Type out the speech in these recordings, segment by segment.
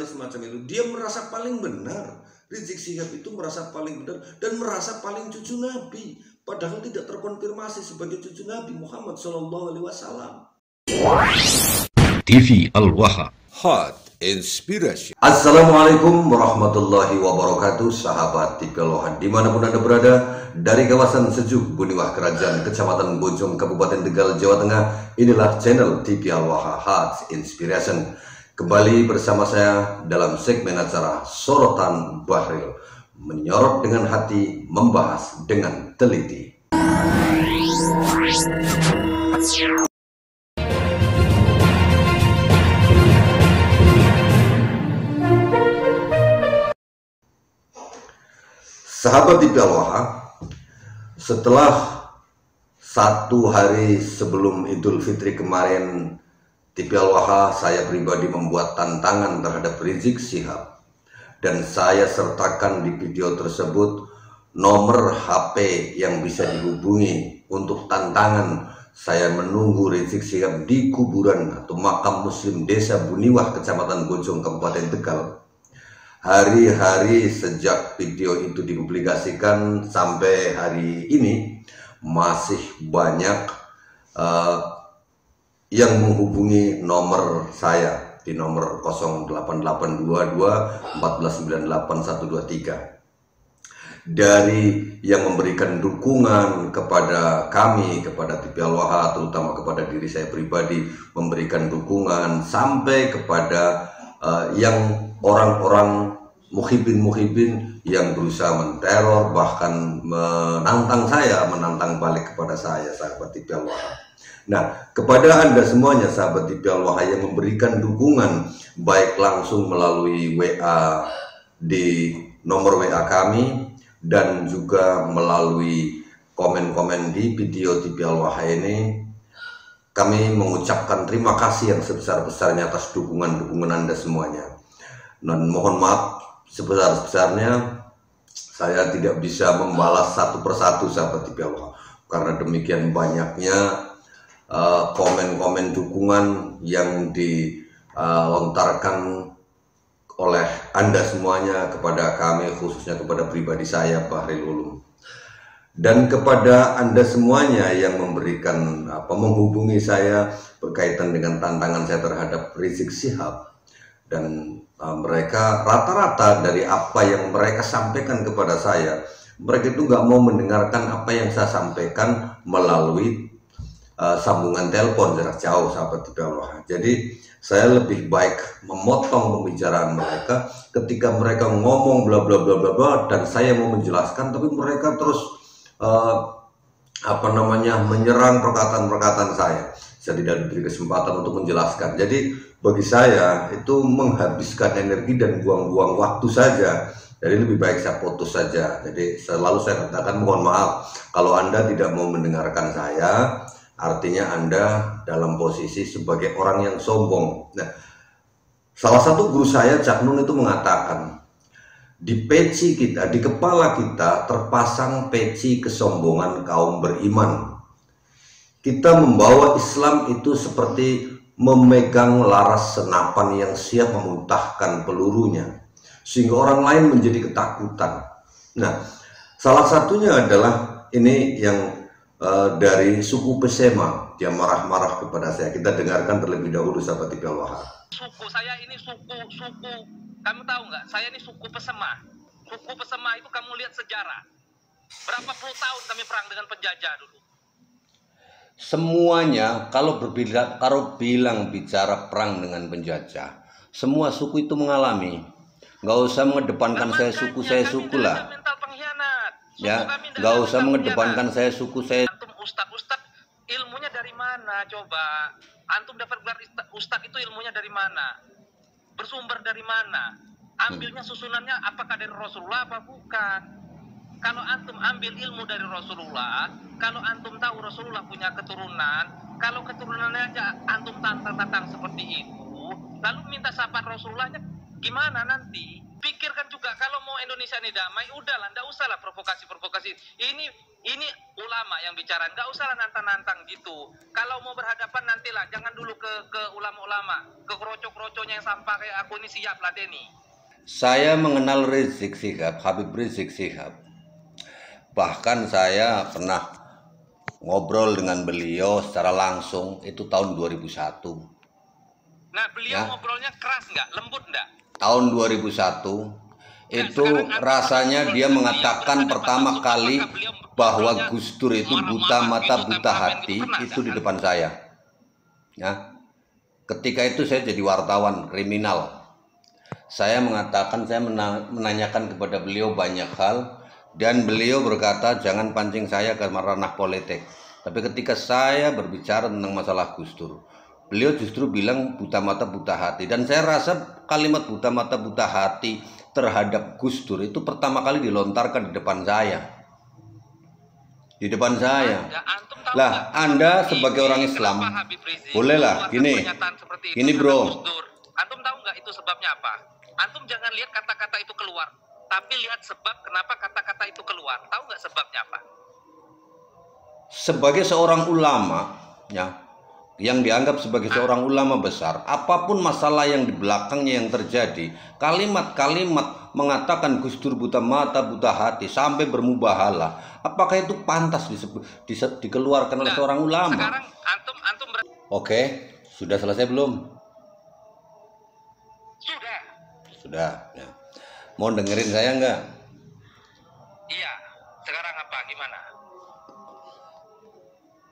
sekali semacam itu. Dia merasa paling benar. Rizik Syihab itu merasa paling benar dan merasa paling cucu Nabi, padahal tidak terkonfirmasi sebagai cucu Nabi Muhammad SAW. TV Al-Waha, Hot Inspiration. Assalamualaikum warahmatullahi wabarakatuh, sahabat TV Al-Waha dimanapun Anda berada, dari kawasan sejuk Buniwah Kerajaan, Kecamatan Bojong, Kabupaten Tegal, Jawa Tengah. Inilah channel TV Al-Waha, Hot Inspiration. Kembali bersama saya dalam segmen acara Sorotan Bahril, menyorot dengan hati, membahas dengan teliti. Sahabat TV Al-Waha, setelah 1 hari sebelum Idul Fitri kemarin, TV Al-Waha saya pribadi membuat tantangan terhadap Rizik Syihab, dan saya sertakan di video tersebut nomor HP yang bisa dihubungi untuk tantangan saya menunggu Rizik Syihab di kuburan atau makam Muslim Desa Buniwah, Kecamatan Bojong, Kabupaten Tegal. Hari-hari sejak video itu dipublikasikan sampai hari ini masih banyak yang menghubungi nomor saya di nomor 08822 1498123, dari yang memberikan dukungan kepada kami, kepada TV Al-Waha, terutama kepada diri saya pribadi, memberikan dukungan sampai kepada yang orang-orang muhibin yang berusaha menteror, bahkan menantang saya, menantang balik kepada saya, sahabat TV Al-Waha. Nah, kepada Anda semuanya, sahabat TV Al-Waha, yang memberikan dukungan baik langsung melalui WA di nomor WA kami, dan juga melalui komen-komen di video TV Al-Waha ini, kami mengucapkan terima kasih yang sebesar-besarnya atas dukungan-dukungan Anda semuanya. Dan mohon maaf sebesar-besarnya saya tidak bisa membalas satu persatu, sahabat TV Al-Waha, karena demikian banyaknya komen-komen dukungan yang dilontarkan oleh Anda semuanya kepada kami, khususnya kepada pribadi saya, Bahril Ulum, dan kepada Anda semuanya yang memberikan menghubungi saya berkaitan dengan tantangan saya terhadap Rizik Syihab. Dan mereka rata-rata dari apa yang mereka sampaikan kepada saya, mereka itu nggak mau mendengarkan apa yang saya sampaikan melalui sambungan telepon jarak jauh, sahabat TV Al-Waha. Jadi saya lebih baik memotong pembicaraan mereka ketika mereka ngomong bla bla bla bla bla, dan saya mau menjelaskan tapi mereka terus menyerang perkataan-perkataan saya. Saya tidak diberi kesempatan untuk menjelaskan. Jadi bagi saya itu menghabiskan energi dan buang-buang waktu saja. Jadi lebih baik saya putus saja. Jadi selalu saya katakan mohon maaf kalau Anda tidak mau mendengarkan saya, artinya Anda dalam posisi sebagai orang yang sombong. Nah, salah satu guru saya, Cak Nun, itu mengatakan, di peci kita, di kepala kita terpasang peci kesombongan kaum beriman. Kita membawa Islam itu seperti memegang laras senapan yang siap memuntahkan pelurunya, sehingga orang lain menjadi ketakutan. Nah, salah satunya adalah ini yang dari suku Pesema, dia marah-marah kepada saya. Kita dengarkan terlebih dahulu, sahabat TV Al-Waha. Suku saya ini suku, kamu tahu nggak? Saya ini suku Pesema. Suku Pesema itu kamu lihat sejarah. Berapa puluh tahun kami perang dengan penjajah dulu. Semuanya kalau bilang bicara perang dengan penjajah, semua suku itu mengalami. Nggak usah mengedepankan saya suku lah. Mental pengkhianat. Ya, nggak usah mengedepankan saya suku saya. Antum ustad ilmunya dari mana coba? Antum dapat gelar ustad itu ilmunya dari mana? Bersumber dari mana? Ambilnya susunannya apakah dari Rasulullah apa bukan? Kalau antum ambil ilmu dari Rasulullah, kalau antum tahu Rasulullah punya keturunan, kalau keturunannya aja antum tantang seperti itu, lalu minta syafaat Rasulullahnya gimana nanti? Pikirkan juga, kalau mau Indonesia ini damai, udahlah, ndak usahlah provokasi. Ini Ini ulama yang bicara, nggak usah nantang-nantang gitu. Kalau mau berhadapan nantilah, jangan dulu ke ulama-ulama, ke kroco-kroconya yang sampah kayak aku ini siap lah Denny. Saya mengenal Rizik Syihab, Habib Rizik Syihab. Bahkan saya pernah ngobrol dengan beliau secara langsung itu tahun 2001. Nah, beliau Ya. ngobrolnya keras nggak, lembut nggak? Tahun 2001 itu rasanya dia mengatakan pertama kali bahwa Gus Dur itu buta mata buta hati itu di depan saya. Ya. Ketika itu saya jadi wartawan kriminal. Saya mengatakan, saya menanyakan kepada beliau banyak hal, dan beliau berkata jangan pancing saya ke ranah politik. Tapi ketika saya berbicara tentang masalah Gus Dur, beliau justru bilang buta mata buta hati. Dan saya rasa kalimat buta mata buta hati terhadap Gus Dur itu pertama kali dilontarkan di depan saya. Di depan saya. Ya, antum tahu Lah, nggak? Anda sebagai orang Islam, Kenapa Habib Rizik bolehlah mengeluarkan gini. pernyataan seperti itu Gini, terhadap bro. Gus Dur? Antum tahu nggak itu sebabnya apa? Antum jangan lihat kata-kata itu keluar, tapi lihat sebab kenapa kata-kata itu keluar. Tahu nggak sebabnya apa? Sebagai seorang ulama, ya, yang dianggap sebagai seorang ulama besar, apapun masalah yang di belakangnya yang terjadi, kalimat-kalimat mengatakan Gus Dur buta mata buta hati sampai bermubahalah, apakah itu pantas dikeluarkan oleh seorang ulama? Sekarang antum Oke, sudah selesai belum? sudah. Ya. Mau dengerin saya nggak? Iya. Sekarang apa? Gimana?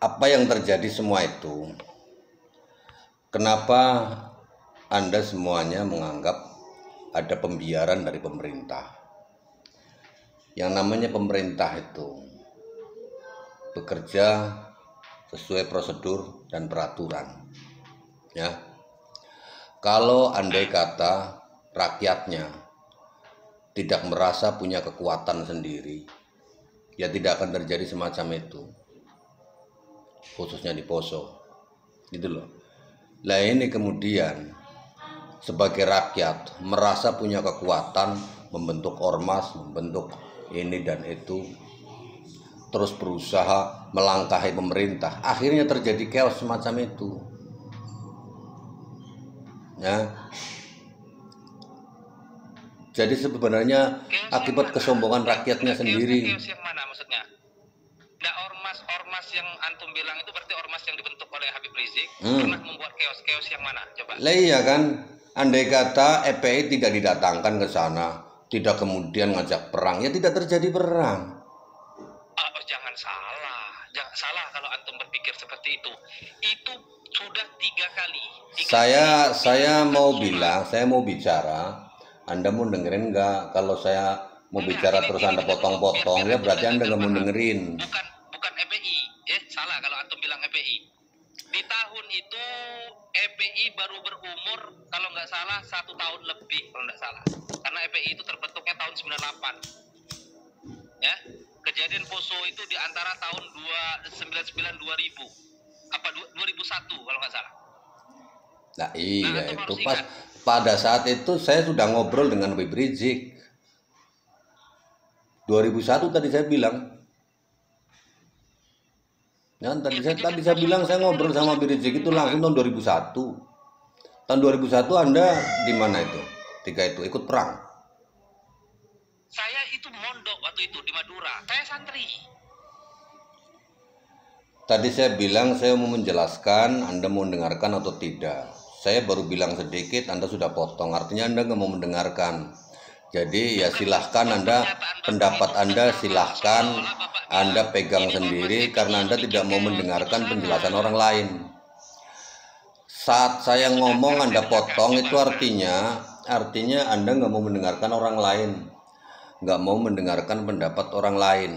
Apa yang terjadi semua itu? Kenapa Anda semuanya menganggap ada pembiaran dari pemerintah? Yang namanya pemerintah itu bekerja sesuai prosedur dan peraturan. Ya. Kalau andai kata rakyatnya tidak merasa punya kekuatan sendiri, ya tidak akan terjadi semacam itu. Khususnya di Poso. Gitu loh. Lah ini kemudian sebagai rakyat merasa punya kekuatan membentuk ormas, membentuk ini dan itu, terus berusaha melangkahi pemerintah, akhirnya terjadi chaos semacam itu. Ya. Jadi sebenarnya akibat kesombongan rakyatnya sendiri. Chaos yang mana maksudnya? Nah, ormas yang antum bilang itu berarti ormas yang dibentuk oleh Habib Rizik pernah membuat chaos yang mana? Coba. Lah iya kan, andai kata FPI tidak didatangkan ke sana, tidak kemudian ngajak perang, ya tidak terjadi perang. Jangan salah kalau antum berpikir seperti itu. Itu sudah 3 kali. Saya mau bilang, saya mau bicara. Anda mau dengerin nggak? Kalau saya mau bicara terus Anda potong-potong, ya berarti Anda nggak mau dengerin. Bukan EPI, salah kalau antum bilang EPI. Di tahun itu EPI baru berumur kalau nggak salah 1 tahun lebih kalau nggak salah. Karena EPI itu terbentuknya tahun 98. Ya, kejadian Poso itu di antara tahun 99 2000 apa 2001 kalau nggak salah. Nah iya, itu pas pada saat itu saya sudah ngobrol dengan Habib Rizik. 2001 tadi saya bilang. Ya, tadi saya bilang saya ngobrol sama Habib Rizik itu langsung tahun 2001. Tahun 2001 Anda di mana itu? Ketika itu ikut perang. Saya itu mondok waktu itu di Madura. Saya santri. Tadi saya bilang saya mau menjelaskan, Anda mau mendengarkan atau tidak. Saya baru bilang sedikit, Anda sudah potong. Artinya Anda nggak mau mendengarkan. Jadi ya silahkan Anda, pendapat Anda silahkan Anda pegang sendiri karena Anda tidak mau mendengarkan penjelasan orang lain. Saat saya ngomong Anda potong itu artinya Anda nggak mau mendengarkan orang lain, nggak mau mendengarkan pendapat orang lain.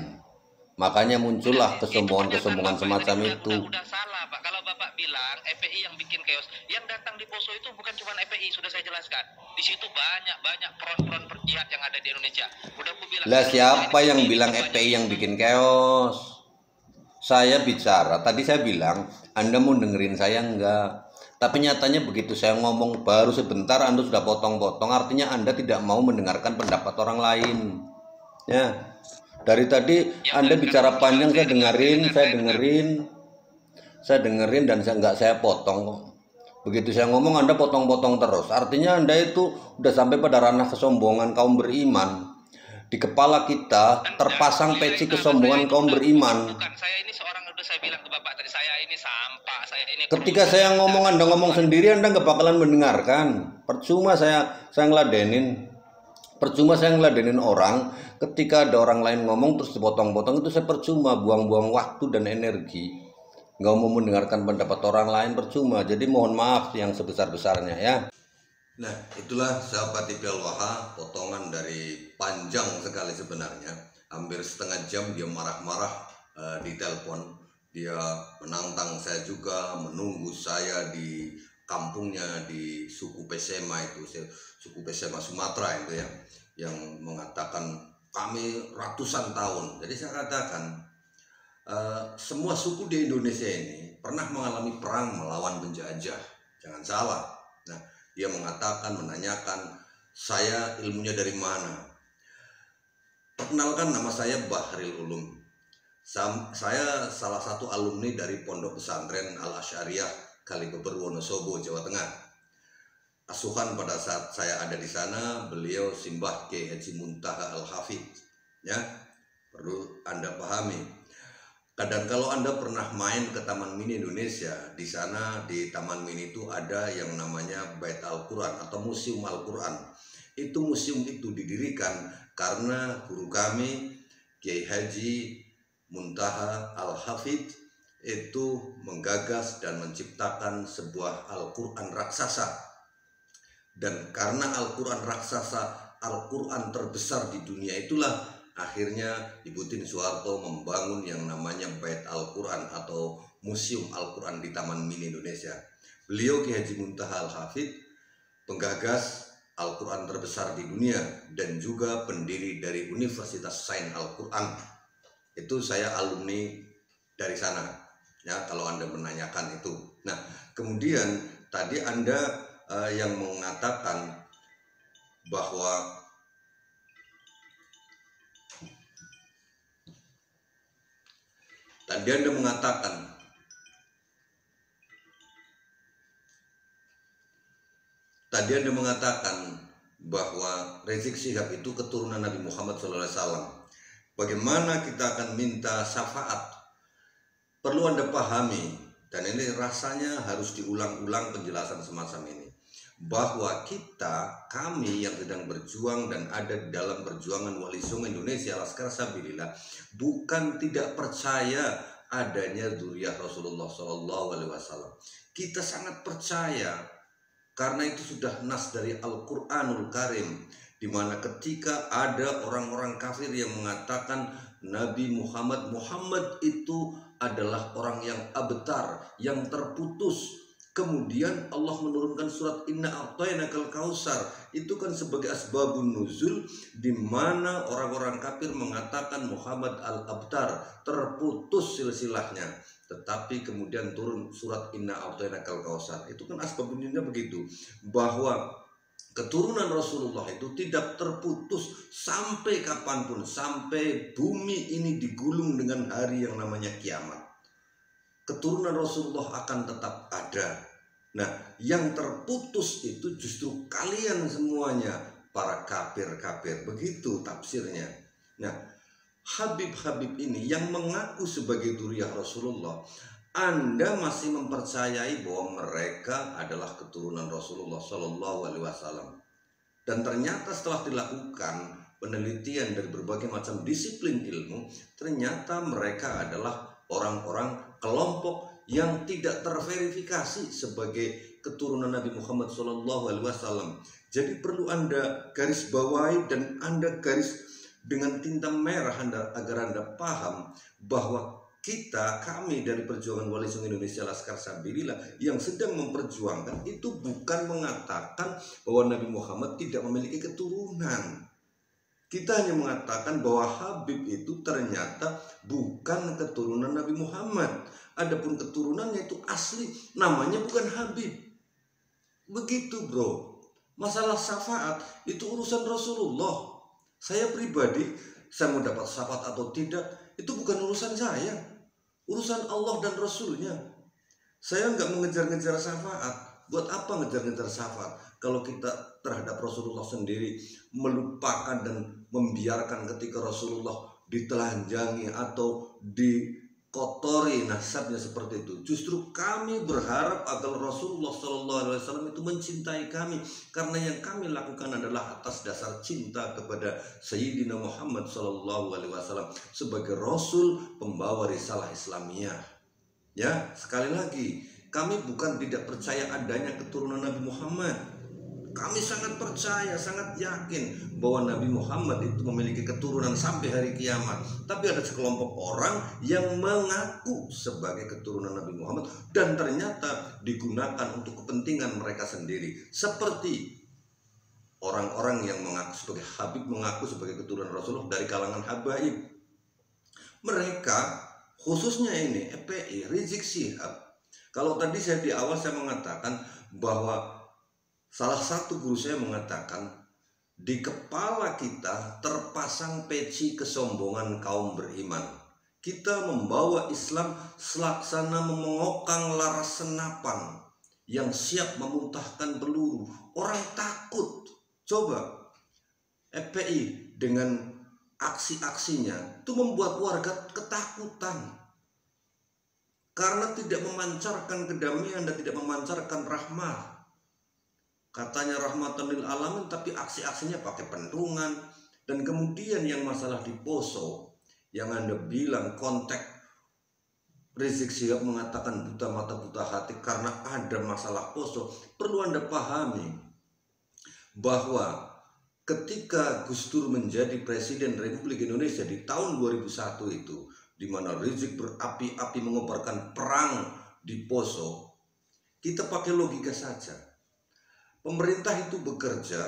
Makanya muncullah kesombongan-kesombongan semacam itu. Udah salah Pak, kalau Bapak bilang FPI yang bikin chaos, yang datang di Poso itu bukan cuma FPI, sudah saya jelaskan. Di situ banyak front-front jihad yang ada di Indonesia. Udah aku bilang. Lah siapa yang bilang FPI yang bikin chaos? Saya bicara, tadi saya bilang, Anda mau dengerin saya enggak? Tapi nyatanya begitu saya ngomong baru sebentar Anda sudah potong-potong, artinya Anda tidak mau mendengarkan pendapat orang lain. Ya. Dari tadi Anda bicara panjang, saya dengerin dan saya potong kok. Begitu saya ngomong Anda potong-potong terus. Artinya Anda itu udah sampai pada ranah kesombongan kaum beriman. Di kepala kita terpasang peci kesombongan kaum beriman. Bukan, saya ini seorang, udah saya bilang ke Bapak tadi, saya ini sampah, saya ini. Ketika saya ngomong, Anda ngomong sendiri, Anda nggak bakalan mendengarkan. Percuma saya ngeladenin. Percuma saya ngeladenin orang. Ketika ada orang lain ngomong terus dipotong-potong, itu saya percuma, buang-buang waktu dan energi. Nggak mau mendengarkan pendapat orang lain, percuma. Jadi mohon maaf yang sebesar-besarnya ya. Nah, itulah sahabat TV Al-Waha, potongan dari panjang sekali sebenarnya. Hampir setengah jam dia marah-marah di telepon. Dia menantang saya juga, menunggu saya di kampungnya di suku Pesema itu, suku Pesema Sumatera itu ya, yang mengatakan kami ratusan tahun. Jadi saya katakan semua suku di Indonesia ini pernah mengalami perang melawan penjajah, jangan salah. Nah, dia mengatakan, menanyakan saya ilmunya dari mana. Perkenalkan, nama saya Bahril Ulum. Saya salah satu alumni dari Pondok Pesantren Al-Asy'ariyah Kalibeber, Wonosobo, Jawa Tengah. Asuhan pada saat saya ada di sana, beliau Simbah Kiai Haji Muntaha Al-Hafidz. Ya, perlu Anda pahami. Kadang kalau Anda pernah main ke Taman Mini Indonesia, di sana di Taman Mini itu ada yang namanya Bait Al-Quran atau Museum Al-Quran. Museum itu didirikan karena guru kami Kiai Haji Muntaha Al-Hafidz itu menggagas dan menciptakan sebuah Al-Quran raksasa. Dan karena Al-Quran raksasa, Al-Quran terbesar di dunia itulah akhirnya Ibu Tien Soeharto membangun yang namanya Bait Al-Quran atau Museum Al-Quran di Taman Mini Indonesia. Beliau Kiai Haji Muntaha Al-Hafidz, penggagas Al-Quran terbesar di dunia dan juga pendiri dari Universitas Sains Al-Quran. Itu saya alumni dari sana ya, kalau Anda menanyakan itu. Nah, kemudian tadi Anda yang mengatakan bahwa Anda mengatakan bahwa Rizik Syihab itu keturunan Nabi Muhammad SAW. Bagaimana kita akan minta syafaat? Perlu Anda pahami, dan ini rasanya harus diulang-ulang penjelasan semacam ini, bahwa kami yang sedang berjuang dan ada di dalam perjuangan Wali Songo Indonesia Laskar Sabilillah bukan tidak percaya adanya dzurriyyah Rasulullah SAW. Kita sangat percaya karena itu sudah nas dari Al-Qur'anul Karim, di mana ketika ada orang-orang kafir yang mengatakan Nabi Muhammad itu adalah orang yang abtar, yang terputus. Kemudian Allah menurunkan surat Inna A'tainakal Kautsar. Itu kan sebagai asbabun nuzul, di mana orang-orang kafir mengatakan Muhammad al-Abtar, terputus silsilahnya. Tetapi kemudian turun surat Inna A'tainakal Kautsar. Itu kan asbabunnya begitu, bahwa keturunan Rasulullah itu tidak terputus sampai kapanpun, sampai bumi ini digulung dengan hari yang namanya kiamat. Keturunan Rasulullah akan tetap ada. Nah, yang terputus itu justru kalian semuanya, para kafir-kafir. Begitu tafsirnya. Nah, Habib-habib ini yang mengaku sebagai dzurriyyah Rasulullah, Anda masih mempercayai bahwa mereka adalah keturunan Rasulullah SAW. Dan ternyata setelah dilakukan penelitian dari berbagai macam disiplin ilmu, ternyata mereka adalah orang-orang kelompok yang tidak terverifikasi sebagai keturunan Nabi Muhammad SAW. Jadi perlu Anda garis bawahi dan Anda garis dengan tinta merah agar Anda paham bahwa kami dari perjuangan Wali Songo Indonesia Laskar Sabilillah yang sedang memperjuangkan itu bukan mengatakan bahwa Nabi Muhammad tidak memiliki keturunan. Kita hanya mengatakan bahwa Habib itu ternyata bukan keturunan Nabi Muhammad. Adapun keturunannya itu asli, namanya bukan Habib. Begitu bro. Masalah syafaat itu urusan Rasulullah. Saya pribadi saya mau dapat syafaat atau tidak, itu bukan urusan saya, urusan Allah dan Rasulnya. Saya nggak mengejar-ngejar syafaat. Buat apa ngejar-ngejar syafaat kalau kita terhadap Rasulullah sendiri melupakan dan membiarkan ketika Rasulullah ditelanjangi atau dikotori nasabnya seperti itu. Justru kami berharap agar Rasulullah SAW itu mencintai kami, karena yang kami lakukan adalah atas dasar cinta kepada Sayyidina Muhammad SAW sebagai Rasul pembawa risalah Islamiyah. Ya, sekali lagi, kami bukan tidak percaya adanya keturunan Nabi Muhammad. Kami sangat percaya, sangat yakin bahwa Nabi Muhammad itu memiliki keturunan sampai hari kiamat. Tapi ada sekelompok orang yang mengaku sebagai keturunan Nabi Muhammad dan ternyata digunakan untuk kepentingan mereka sendiri. Seperti orang-orang yang mengaku sebagai Habib, mengaku sebagai keturunan Rasulullah dari kalangan habaib. Mereka, khususnya ini FPI, Rizik Syihab. Kalau tadi saya di awal saya mengatakan bahwa salah satu guru saya mengatakan di kepala kita terpasang peci kesombongan kaum beriman. Kita membawa Islam selaksana memengokang laras senapan yang siap memuntahkan peluru. Orang takut. Coba FPI dengan aksi-aksinya itu membuat warga ketakutan. Karena tidak memancarkan kedamaian dan tidak memancarkan rahmah. Katanya rahmatan lil alamin, tapi aksi-aksinya pakai pentungan. Dan kemudian yang masalah di Poso, yang Anda bilang kontak Rizik Syihab mengatakan buta mata buta hati karena ada masalah Poso. Perlu Anda pahami bahwa ketika Gus Dur menjadi Presiden Republik Indonesia di tahun 2001 itu, di mana Rizik berapi-api mengobarkan perang di Poso, kita pakai logika saja. Pemerintah itu bekerja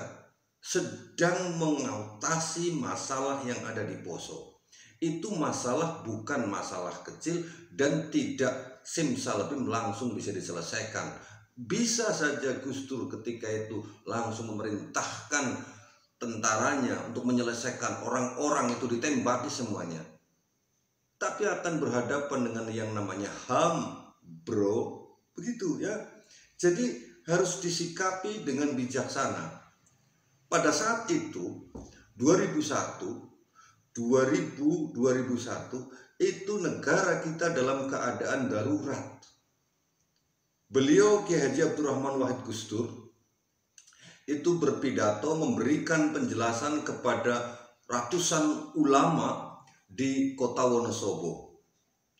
sedang mengatasi masalah yang ada di Poso. Itu masalah bukan masalah kecil dan tidak simsalabim langsung bisa diselesaikan. Bisa saja Gus Dur ketika itu langsung memerintahkan tentaranya untuk menyelesaikan, orang-orang itu ditembaki semuanya. Tapi akan berhadapan dengan yang namanya HAM, bro, begitu ya. Jadi harus disikapi dengan bijaksana. Pada saat itu 2001 itu negara kita dalam keadaan darurat. Beliau Kiai Haji Abdurrahman Wahid Gus Dur itu berpidato memberikan penjelasan kepada ratusan ulama di kota Wonosobo.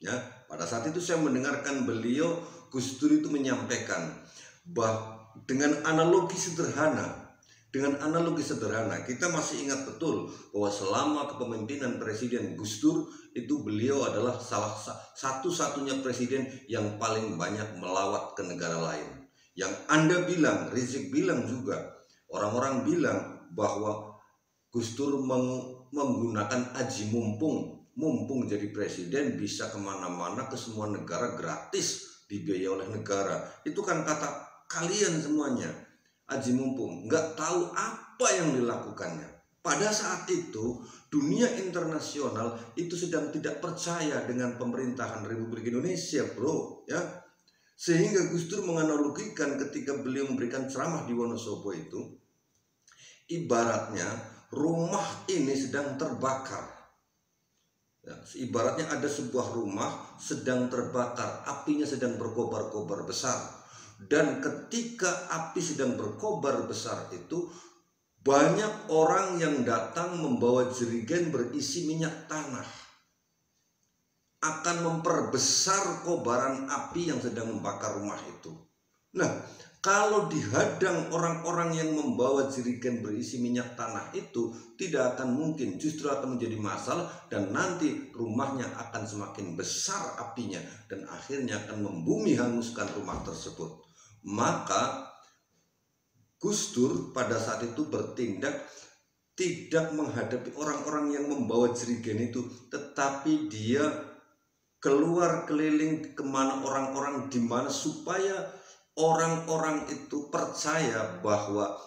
Ya, pada saat itu saya mendengarkan beliau, Gus Dur itu menyampaikan bahwa dengan analogi sederhana, kita masih ingat betul bahwa selama kepemimpinan Presiden Gus Dur itu beliau adalah salah satu-satunya presiden yang paling banyak melawat ke negara lain. Yang Anda bilang, Rizik bilang juga, orang-orang bilang bahwa Gus Dur menggunakan aji mumpung jadi presiden bisa kemana-mana ke semua negara gratis, dibiayai oleh negara. Itu kan kata kalian semuanya, aji mumpung, nggak tahu apa yang dilakukannya. Pada saat itu dunia internasional itu sedang tidak percaya dengan pemerintahan Republik Indonesia, bro, ya. Sehingga Gus Dur menganalogikan ketika beliau memberikan ceramah di Wonosobo itu, ibaratnya rumah ini sedang terbakar. Ya, ibaratnya ada sebuah rumah sedang terbakar, apinya sedang berkobar-kobar besar. Dan ketika api sedang berkobar besar itu, banyak orang yang datang membawa jerigen berisi minyak tanah, akan memperbesar kobaran api yang sedang membakar rumah itu. Nah, kalau dihadang orang-orang yang membawa jerigen berisi minyak tanah itu, tidak akan mungkin, justru akan menjadi masalah dan nanti rumahnya akan semakin besar apinya dan akhirnya akan membumi hanguskan rumah tersebut. Maka Gus Dur pada saat itu bertindak tidak menghadapi orang-orang yang membawa jerigen itu, tetapi dia keluar keliling kemana orang-orang, di mana supaya orang-orang itu percaya bahwa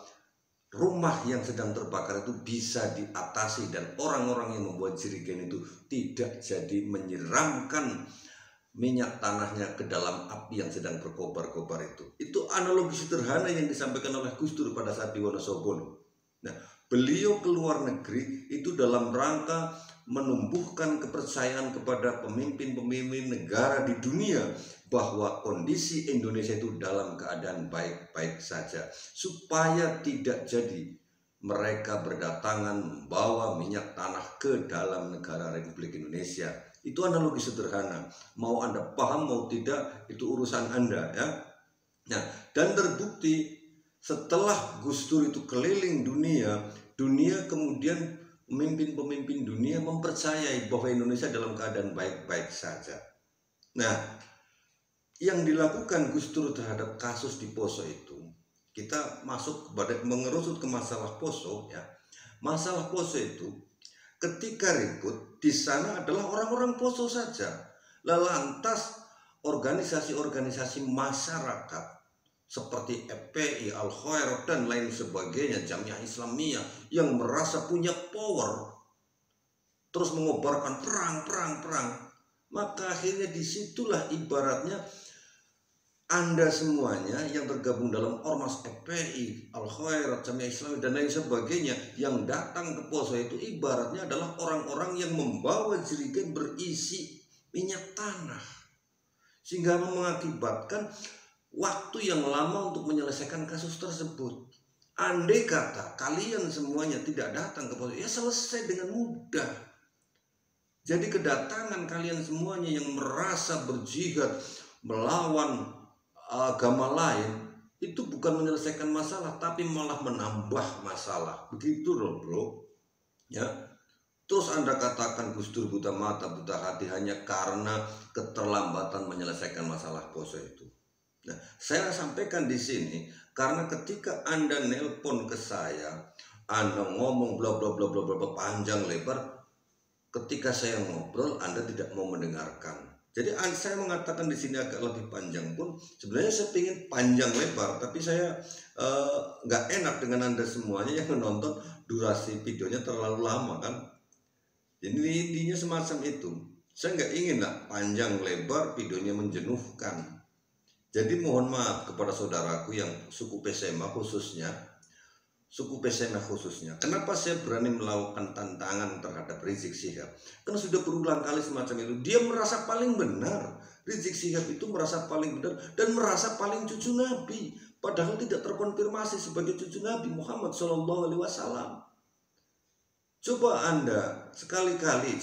rumah yang sedang terbakar itu bisa diatasi dan orang-orang yang membuat jerigen itu tidak jadi menyiramkan minyak tanahnya ke dalam api yang sedang berkobar-kobar itu. Itu analogi sederhana yang disampaikan oleh Gus Dur pada saat di Wonosobo. Nah, beliau ke luar negeri itu dalam rangka menumbuhkan kepercayaan kepada pemimpin-pemimpin negara di dunia bahwa kondisi Indonesia itu dalam keadaan baik-baik saja, supaya tidak jadi mereka berdatangan membawa minyak tanah ke dalam negara Republik Indonesia. Itu analogi sederhana. Mau Anda paham mau tidak itu urusan Anda ya. Nah, dan terbukti setelah Gus Dur itu keliling dunia kemudian pemimpin-pemimpin dunia mempercayai bahwa Indonesia dalam keadaan baik-baik saja. Nah, yang dilakukan Gus Dur terhadap kasus di Poso itu, kita masuk kepada mengerusut ke masalah Poso ya. Masalah Poso itu ketika ribut di sana adalah orang-orang Poso saja. Lantas organisasi-organisasi masyarakat seperti FPI, Al-Khair dan lain sebagainya, Jamiah Islamiyah yang merasa punya power terus mengobarkan perang, maka akhirnya disitulah ibaratnya Anda semuanya yang tergabung dalam ormas FPI, Al-Khair, Jamiah Islamiyah dan lain sebagainya yang datang ke Poso itu ibaratnya adalah orang-orang yang membawa jerigen berisi minyak tanah, sehingga mengakibatkan waktu yang lama untuk menyelesaikan kasus tersebut. Andai kata kalian semuanya tidak datang ke Poso, ya selesai dengan mudah. Jadi kedatangan kalian semuanya yang merasa berjihad melawan agama lain itu bukan menyelesaikan masalah, tapi malah menambah masalah. Begitu loh bro ya. Terus Anda katakan Gus Dur buta mata buta hati hanya karena keterlambatan menyelesaikan masalah Poso itu. Nah, saya sampaikan di sini karena ketika Anda nelpon ke saya, Anda ngomong bla bla bla bla bla panjang lebar, ketika saya ngobrol Anda tidak mau mendengarkan. Jadi saya mengatakan di sini agak lebih panjang pun sebenarnya saya ingin panjang lebar, tapi saya nggak enak dengan Anda semuanya yang menonton durasi videonya terlalu lama kan. Jadi intinya semacam itu. Saya nggak ingin lah panjang lebar videonya menjenuhkan. Jadi mohon maaf kepada saudaraku yang suku Pesema khususnya, kenapa saya berani melakukan tantangan terhadap Rizik Syihab? Karena sudah berulang kali semacam itu. Dia merasa paling benar. Rizik Syihab itu merasa paling benar dan merasa paling cucu Nabi, padahal tidak terkonfirmasi sebagai cucu Nabi Muhammad SAW. Coba Anda sekali-kali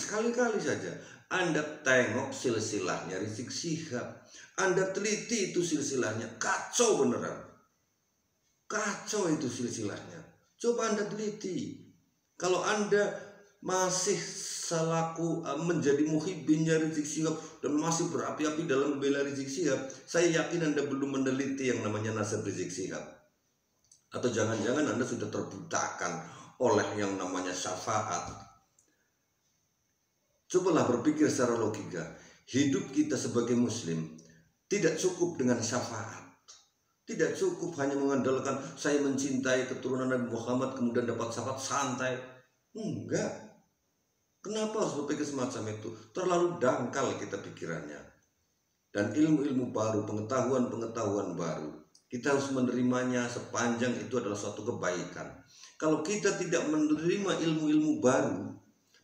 saja Anda tengok silsilahnya Rizik Syihab. Anda teliti itu silsilahnya, kacau beneran. Kacau itu silsilahnya. Coba Anda teliti. Kalau Anda masih selaku menjadi muhibbinnya Rizik Syihab dan masih berapi-api dalam membela Rizik Syihab, saya yakin Anda belum meneliti yang namanya nasab Rizik Syihab. Atau jangan-jangan Anda sudah terbutakan oleh yang namanya syafaat. Cobalah berpikir secara logika. Hidup kita sebagai muslim tidak cukup dengan syafaat. Tidak cukup hanya mengandalkan saya mencintai keturunan Nabi Muhammad kemudian dapat syafaat santai. Enggak. Kenapa harus berpikir semacam itu? Terlalu dangkal kita pikirannya. Dan ilmu-ilmu baru, pengetahuan-pengetahuan baru, kita harus menerimanya sepanjang itu adalah suatu kebaikan. Kalau kita tidak menerima ilmu-ilmu baru,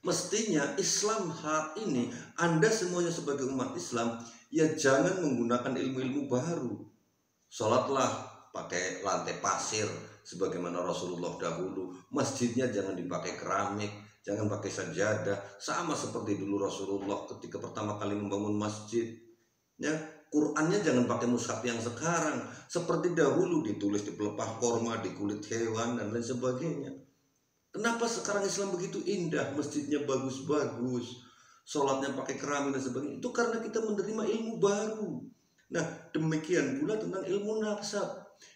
mestinya Islam saat ini, Anda semuanya sebagai umat Islam, ya jangan menggunakan ilmu-ilmu baru. Sholatlah pakai lantai pasir sebagaimana Rasulullah dahulu. Masjidnya jangan dipakai keramik, jangan pakai sajadah, sama seperti dulu Rasulullah ketika pertama kali membangun masjid. Ya, Qurannya jangan pakai mushaf yang sekarang, seperti dahulu ditulis di pelepah korma, di kulit hewan dan lain sebagainya. Kenapa sekarang Islam begitu indah, masjidnya bagus-bagus, sholatnya pakai keramik dan sebagainya? Itu karena kita menerima ilmu baru. Nah, demikian pula tentang ilmu nasab,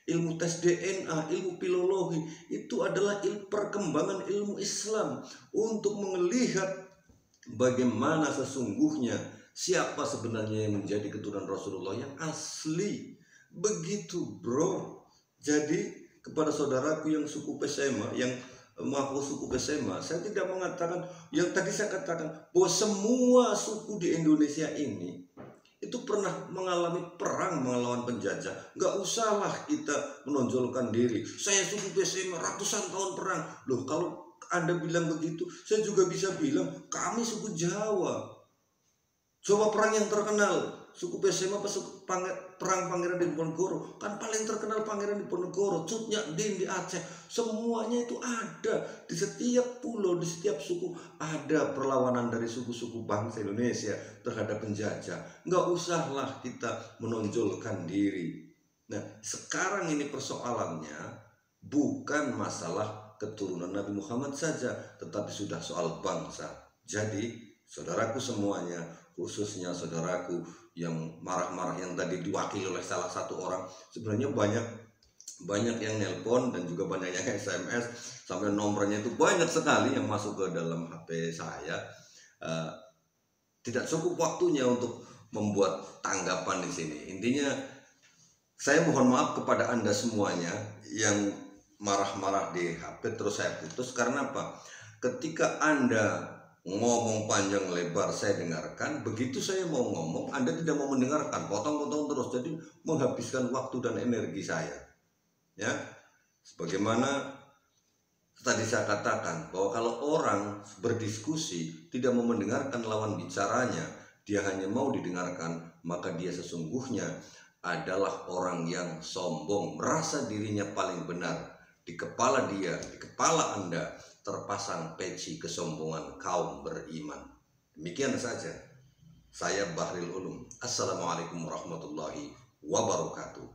ilmu tes DNA, ilmu filologi. Itu adalah perkembangan ilmu Islam untuk melihat bagaimana sesungguhnya siapa sebenarnya yang menjadi keturunan Rasulullah yang asli. Begitu bro. Jadi kepada saudaraku yang suku Pesema, yang mengaku suku Pesema, saya tidak mengatakan yang tadi saya katakan bahwa semua suku di Indonesia ini itu pernah mengalami perang melawan penjajah. Nggak usahlah kita menonjolkan diri. Saya suku Pesema ratusan tahun perang. Loh, kalau Anda bilang begitu, saya juga bisa bilang kami suku Jawa. Coba perang yang terkenal, suku Pesema pas perang Pangeran Diponegoro, kan paling terkenal Pangeran Diponegoro, Cut Nyak Din di Aceh. Semuanya itu ada di setiap pulau, di setiap suku ada perlawanan dari suku-suku bangsa Indonesia terhadap penjajah. Nggak usahlah kita menonjolkan diri. Nah, sekarang ini persoalannya bukan masalah keturunan Nabi Muhammad saja, tetapi sudah soal bangsa. Jadi saudaraku semuanya, khususnya saudaraku yang marah-marah yang tadi diwakili oleh salah satu orang, sebenarnya banyak yang nelpon dan juga banyak yang SMS, sampai nomornya itu banyak sekali yang masuk ke dalam HP saya. Tidak cukup waktunya untuk membuat tanggapan di sini. Intinya saya mohon maaf kepada Anda semuanya yang marah-marah di HP terus saya putus. Karena apa? Ketika Anda ngomong panjang lebar saya dengarkan, begitu saya mau ngomong Anda tidak mau mendengarkan, potong-potong terus, jadi menghabiskan waktu dan energi saya. Ya, sebagaimana tadi saya katakan bahwa kalau orang berdiskusi tidak mau mendengarkan lawan bicaranya, dia hanya mau didengarkan, maka dia sesungguhnya adalah orang yang sombong, merasa dirinya paling benar. Di kepala dia, di kepala Anda terpasang peci kesombongan kaum beriman. Demikian saja. Saya Bahril Ulum. Assalamualaikum warahmatullahi wabarakatuh.